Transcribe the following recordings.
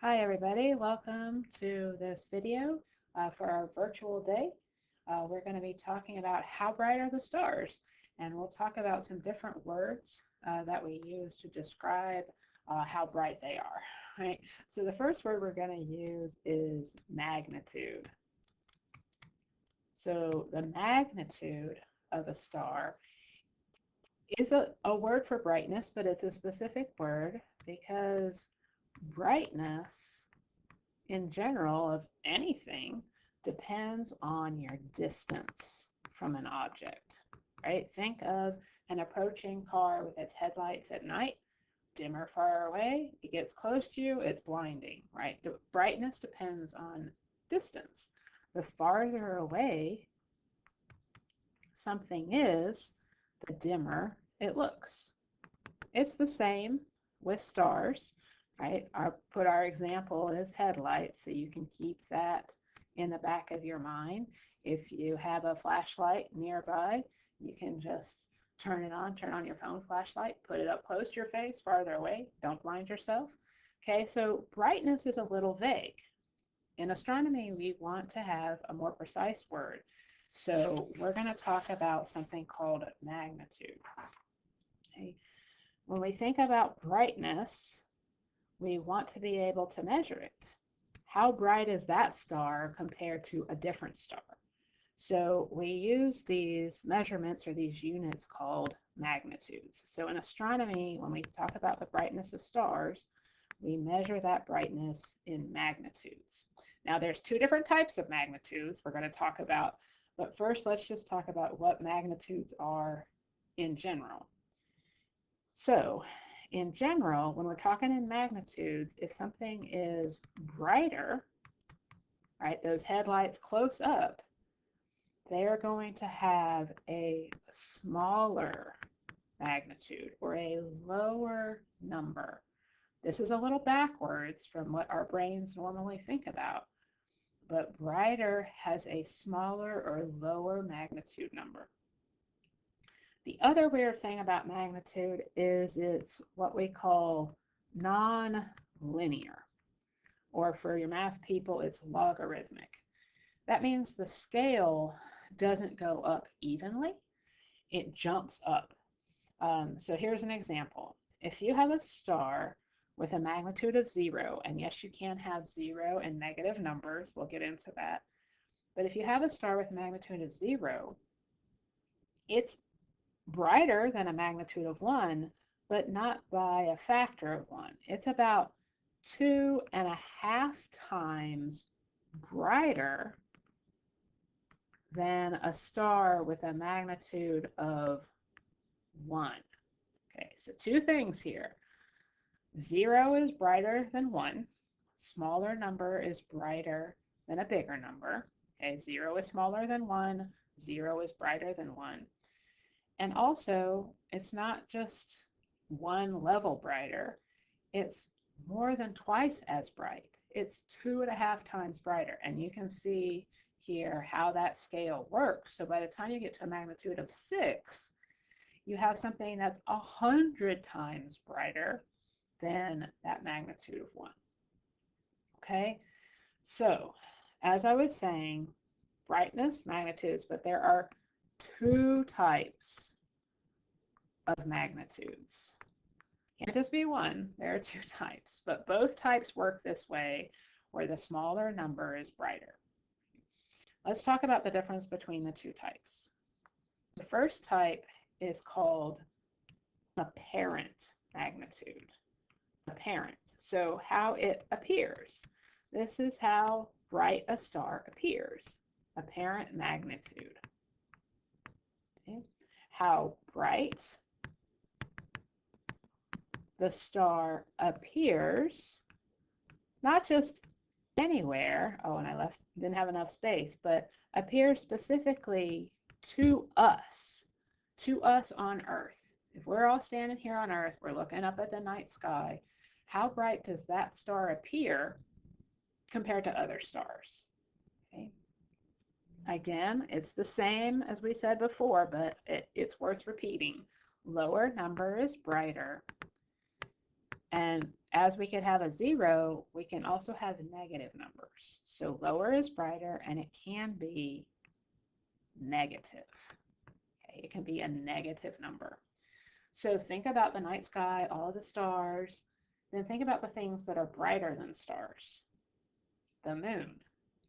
Hi everybody, welcome to this video for our virtual day. We're going to be talking about how bright are the stars, and we'll talk about some different words that we use to describe how bright they are. Right? So the first word we're going to use is magnitude. So the magnitude of a star is a word for brightness, but it's a specific word because brightness in general of anything depends on your distance from an object, right? Think of an approaching car with its headlights at night, dimmer far away, it gets close to you, it's blinding, right? The brightness depends on distance. The farther away something is, the dimmer it looks. It's the same with stars, right? I'll put our example as headlights so you can keep that in the back of your mind. If you have a flashlight nearby, you can just turn on your phone flashlight, put it up close to your face, farther away, don't blind yourself. Okay, so brightness is a little vague. In astronomy, we want to have a more precise word. So we're going to talk about something called magnitude. Okay. When we think about brightness, we want to be able to measure it. How bright is that star compared to a different star? So we use these measurements or these units called magnitudes. So in astronomy, when we talk about the brightness of stars, we measure that brightness in magnitudes. Now there's two different types of magnitudes we're going to talk about, but first let's just talk about what magnitudes are in general. So in general, when we're talking in magnitudes, if something is brighter, right, those headlights close up, they are going to have a smaller magnitude or a lower number. This is a little backwards from what our brains normally think about, but brighter has a smaller or lower magnitude number. The other weird thing about magnitude is it's what we call non-linear, or for your math people, it's logarithmic. That means the scale doesn't go up evenly, it jumps up. So here's an example. If you have a star with a magnitude of 0, and yes, you can have 0 and negative numbers, we'll get into that. But if you have a star with a magnitude of 0, it's brighter than a magnitude of 1, but not by a factor of 1. It's about 2.5 times brighter than a star with a magnitude of 1. Okay, so two things here. 0 is brighter than 1. Smaller number is brighter than a bigger number. Okay, 0 is smaller than 1. 0 is brighter than 1. And also, it's not just one level brighter, it's more than twice as bright. It's 2.5 times brighter. And you can see here how that scale works. So by the time you get to a magnitude of 6, you have something that's 100 times brighter than that magnitude of 1. Okay, so as I was saying, brightness, magnitudes, but there are two types of magnitudes. Can't just be one, there are two types, but both types work this way where the smaller number is brighter. Let's talk about the difference between the two types. The first type is called apparent magnitude. Apparent. So how it appears. This is how bright a star appears. Apparent magnitude. Okay. How bright the star appears, not just anywhere, oh, and I didn't have enough space, but appears specifically to us on Earth. If we're all standing here on Earth, we're looking up at the night sky, how bright does that star appear compared to other stars? Okay. Again, it's the same as we said before, but it's worth repeating. Lower number is brighter. And as we could have a 0, we can also have negative numbers. So lower is brighter, and it can be negative. Okay, it can be a negative number. So think about the night sky, all the stars. Then think about the things that are brighter than stars. The moon,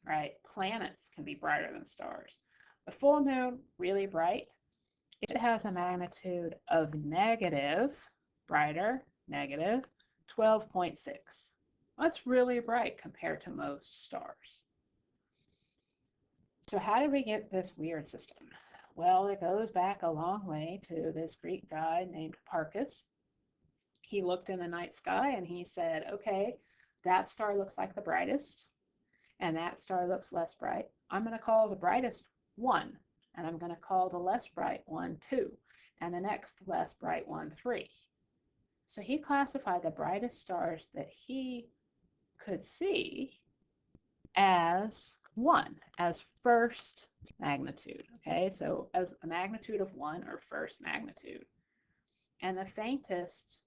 right? Planets can be brighter than stars. The full moon, really bright. It has a magnitude of negative, brighter, negative, 12.6. That's really bright compared to most stars. So how did we get this weird system? Well, it goes back a long way to this Greek guy named Parcus. He looked in the night sky and he said, okay, that star looks like the brightest, and that star looks less bright. I'm going to call the brightest 1, and I'm going to call the less bright one 2, and the next less bright one 3. So he classified the brightest stars that he could see as 1, as first magnitude. Okay, so as a magnitude of 1, or first magnitude. And the faintest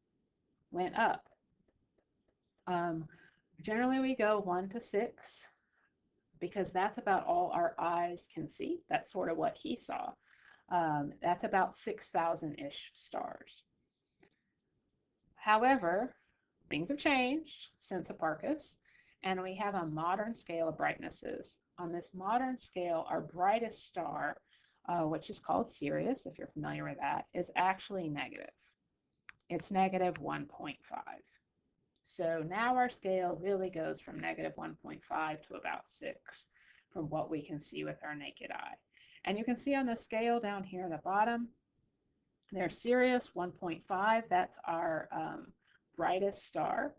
went up. Generally we go 1 to 6, because that's about all our eyes can see. That's sort of what he saw. That's about 6,000-ish stars. However, things have changed since Hipparchus, and we have a modern scale of brightnesses. On this modern scale, our brightest star, which is called Sirius, if you're familiar with that, is actually negative. It's negative 1.5. So now our scale really goes from negative 1.5 to about 6 from what we can see with our naked eye. And you can see on the scale down here at the bottom, there's Sirius 1.5. That's our brightest star.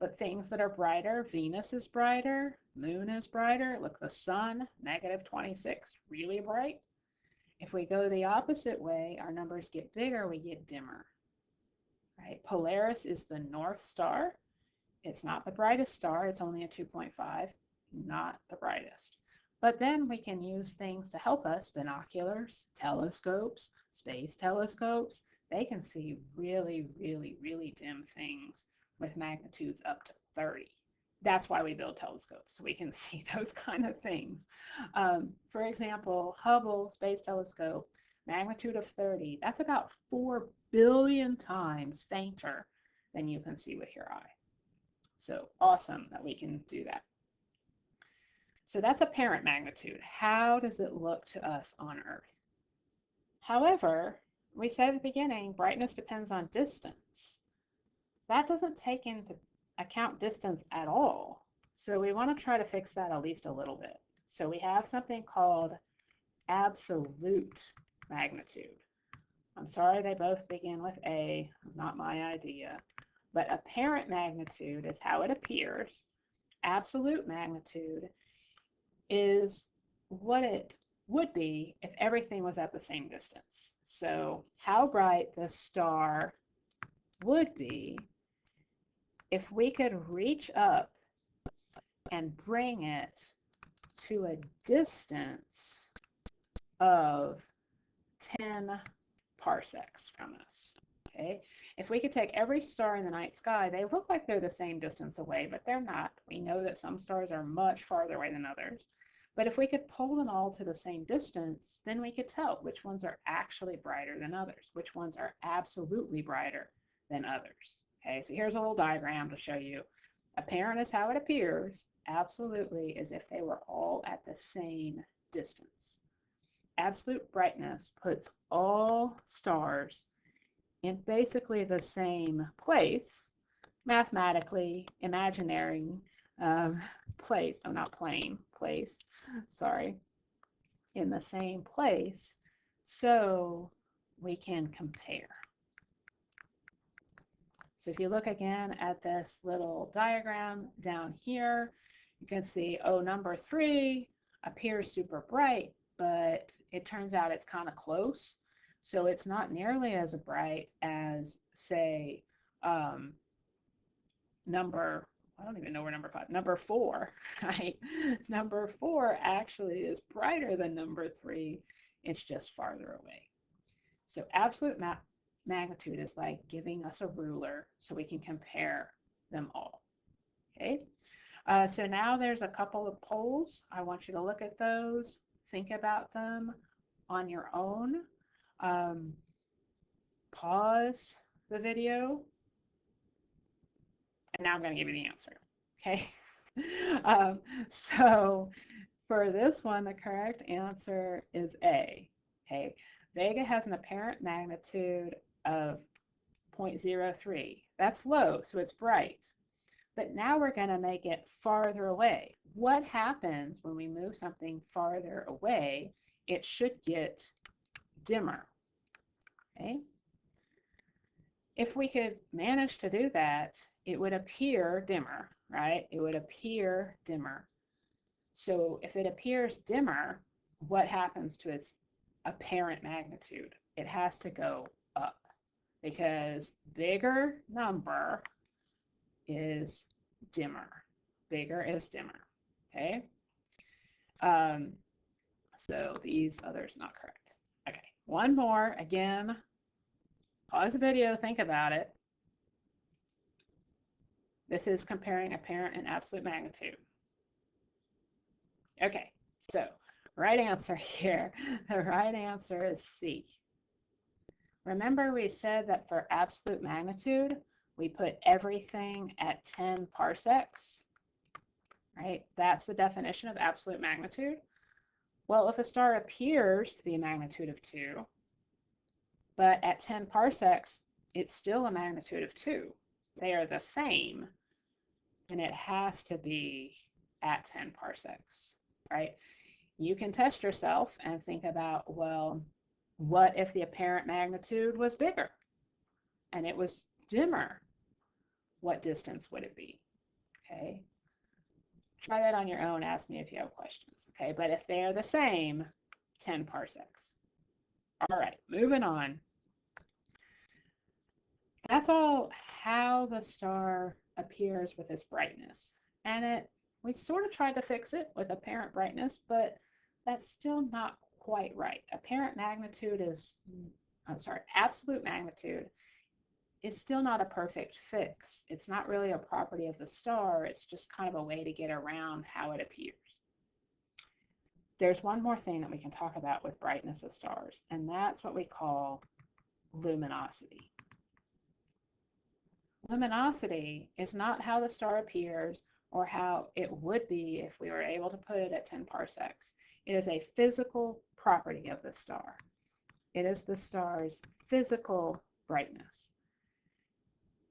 But things that are brighter, Venus is brighter, Moon is brighter. Look, the Sun, negative 26, really bright. If we go the opposite way, our numbers get bigger, we get dimmer. Right? Polaris is the North Star. It's not the brightest star, it's only a 2.5, not the brightest. But then we can use things to help us, binoculars, telescopes, space telescopes. They can see really, really, really dim things with magnitudes up to 30. That's why we build telescopes, so we can see those kind of things. For example, Hubble Space Telescope, magnitude of 30, that's about 4 billion times fainter than you can see with your eye. So awesome that we can do that. So that's apparent magnitude. How does it look to us on Earth? However, we said at the beginning, brightness depends on distance. That doesn't take into account distance at all. So we want to try to fix that at least a little bit. So we have something called absolute magnitude. I'm sorry they both begin with A, not my idea. But apparent magnitude is how it appears. Absolute magnitude is what it would be if everything was at the same distance. So how bright the star would be if we could reach up and bring it to a distance of 10 parsecs from us. Okay? If we could take every star in the night sky, they look like they're the same distance away, but they're not. We know that some stars are much farther away than others. But if we could pull them all to the same distance, then we could tell which ones are actually brighter than others, which ones are absolutely brighter than others. Okay, so here's a little diagram to show you. Apparent is how it appears. Absolutely is if they were all at the same distance. Absolute brightness puts all stars in basically the same place, mathematically, imaginary place, oh, not plane, place, sorry, in the same place, so we can compare. So if you look again at this little diagram down here, you can see, oh, number 3 appears super bright, but it turns out it's kind of close. So it's not nearly as bright as, say, number, I don't even know where number 5, number 4, right? Number 4 actually is brighter than number 3. It's just farther away. So absolute magnitude is like giving us a ruler so we can compare them all. Okay, so now there's a couple of polls. I want you to look at those, think about them on your own. Um, Pause the video, and now I'm going to give you the answer. Okay, so for this one, the correct answer is A. Okay, Vega has an apparent magnitude of 0.03. That's low, so it's bright. But now we're going to make it farther away. What happens when we move something farther away? It should get dimmer. Okay? If we could manage to do that, it would appear dimmer, right? It would appear dimmer. So if it appears dimmer, what happens to its apparent magnitude? It has to go up because bigger number is dimmer. Bigger is dimmer. Okay? So these others not correct. Okay, one more. Again, pause the video, think about it. This is comparing apparent and absolute magnitude. Okay, so right answer here. The right answer is C. Remember we said that for absolute magnitude, we put everything at 10 parsecs, right? That's the definition of absolute magnitude. Well, if a star appears to be a magnitude of 2, but at 10 parsecs, it's still a magnitude of 2. They are the same, and it has to be at 10 parsecs, right? You can test yourself and think about, well, what if the apparent magnitude was bigger and it was dimmer? What distance would it be? Okay. Try that on your own. Ask me if you have questions. Okay. But if they're the same, 10 parsecs. All right. Moving on. That's all how the star appears with its brightness. And we sort of tried to fix it with apparent brightness, but that's still not quite right. Apparent magnitude is, absolute magnitude is still not a perfect fix. It's not really a property of the star. It's just kind of a way to get around how it appears. There's one more thing that we can talk about with brightness of stars, and that's what we call luminosity. Luminosity is not how the star appears or how it would be if we were able to put it at 10 parsecs. It is a physical property of the star. It is the star's physical brightness.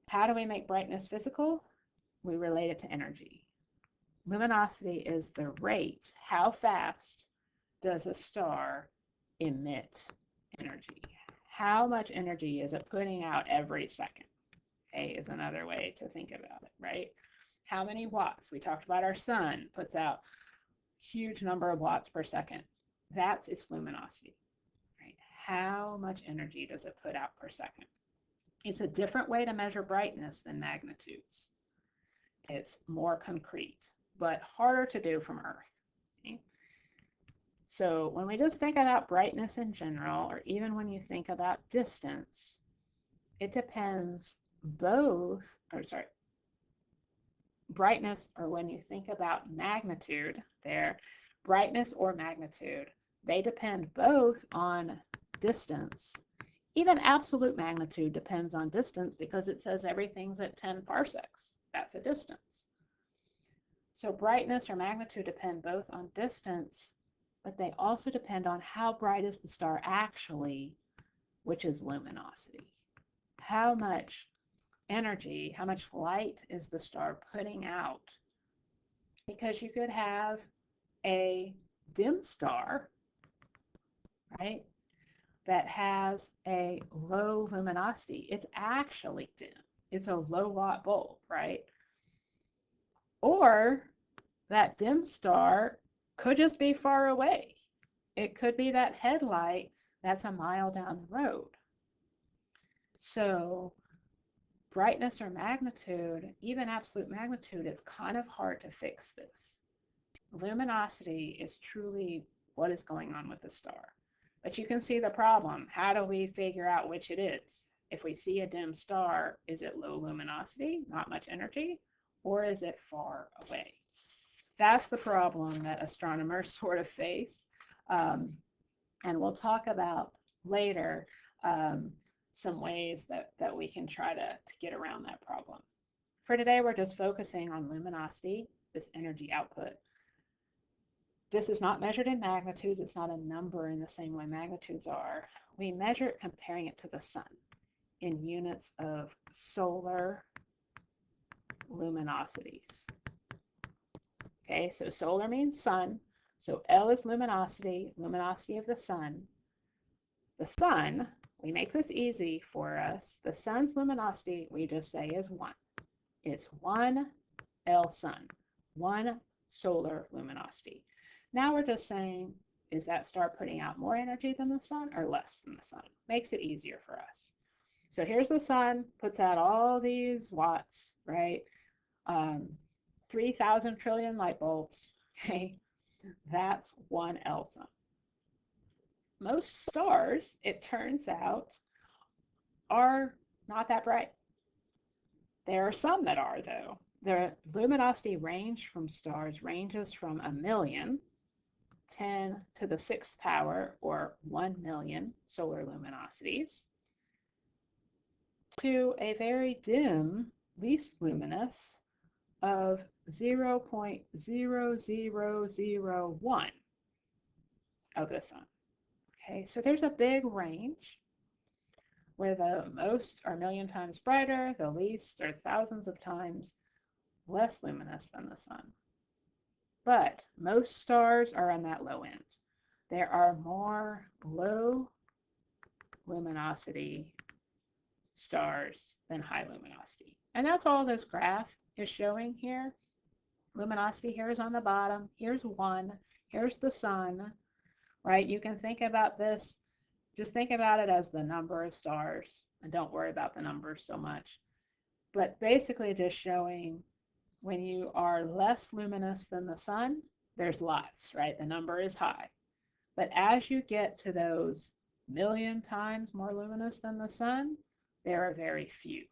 How do we make brightness physical? We relate it to energy. Luminosity is the rate. How fast does a star emit energy? How much energy is it putting out every second? Okay, is another way to think about it, right? How many watts? We talked about our sun puts out huge number of watts per second. That's its luminosity, right? How much energy does it put out per second? It's a different way to measure brightness than magnitudes. It's more concrete, but harder to do from Earth. Okay? So when we just think about brightness in general, or even when you think about distance, it depends brightness, or when you think about magnitude there, brightness or magnitude, they depend both on distance. Even absolute magnitude depends on distance because it says everything's at 10 parsecs. That's a distance. So brightness or magnitude depend both on distance, but they also depend on how bright is the star actually, which is luminosity. How much energy, how much light is the star putting out? Because you could have a dim star, right, that has a low luminosity. It's actually dim. It's a low watt bulb, right? Or that dim star could just be far away. It could be that headlight that's a mile down the road. So brightness or magnitude, even absolute magnitude, it's kind of hard to fix this. Luminosity is truly what is going on with the star. But you can see the problem. How do we figure out which it is? if we see a dim star, is it low luminosity, not much energy, or is it far away? That's the problem that astronomers sort of face. And we'll talk about later some ways that we can try to get around that problem. For today, we're just focusing on luminosity, this energy output. This is not measured in magnitudes. It's not a number in the same way magnitudes are. We measure it comparing it to the sun in units of solar luminosities. Okay, so solar means sun. So L is luminosity, luminosity of the sun. The sun, we make this easy for us. The sun's luminosity, we just say is 1. It's 1 L sun, 1 solar luminosity. Now we're just saying, is that star putting out more energy than the sun or less than the sun? Makes it easier for us. So here's the sun, puts out all these watts, right? 3,000 trillion light bulbs, okay? That's 1 L sun. Most stars, it turns out, are not that bright. There are some that are, though. The luminosity range from stars ranges from 1,000,000, 10 to the 6th power, or 1,000,000 solar luminosities, to a very dim, least luminous, of 0.0001 of the sun. Okay, so there's a big range where the most are 1,000,000 times brighter, the least are thousands of times less luminous than the sun. But most stars are on that low end. There are more low luminosity stars than high luminosity. And that's all this graph is showing here. Luminosity here is on the bottom. Here's 1. Here's the sun, right? You can think about this, just think about it as the number of stars, and don't worry about the numbers so much. But basically just showing when you are less luminous than the sun, there's lots, right? The number is high. But as you get to those 1,000,000 times more luminous than the sun, there are very few.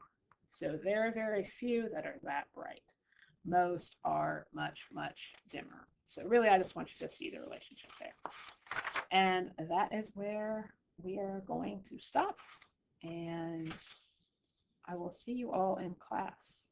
So there are very few that are that bright. Most are much, much dimmer. So really, I just want you to see the relationship there. And that is where we are going to stop. And I will see you all in class.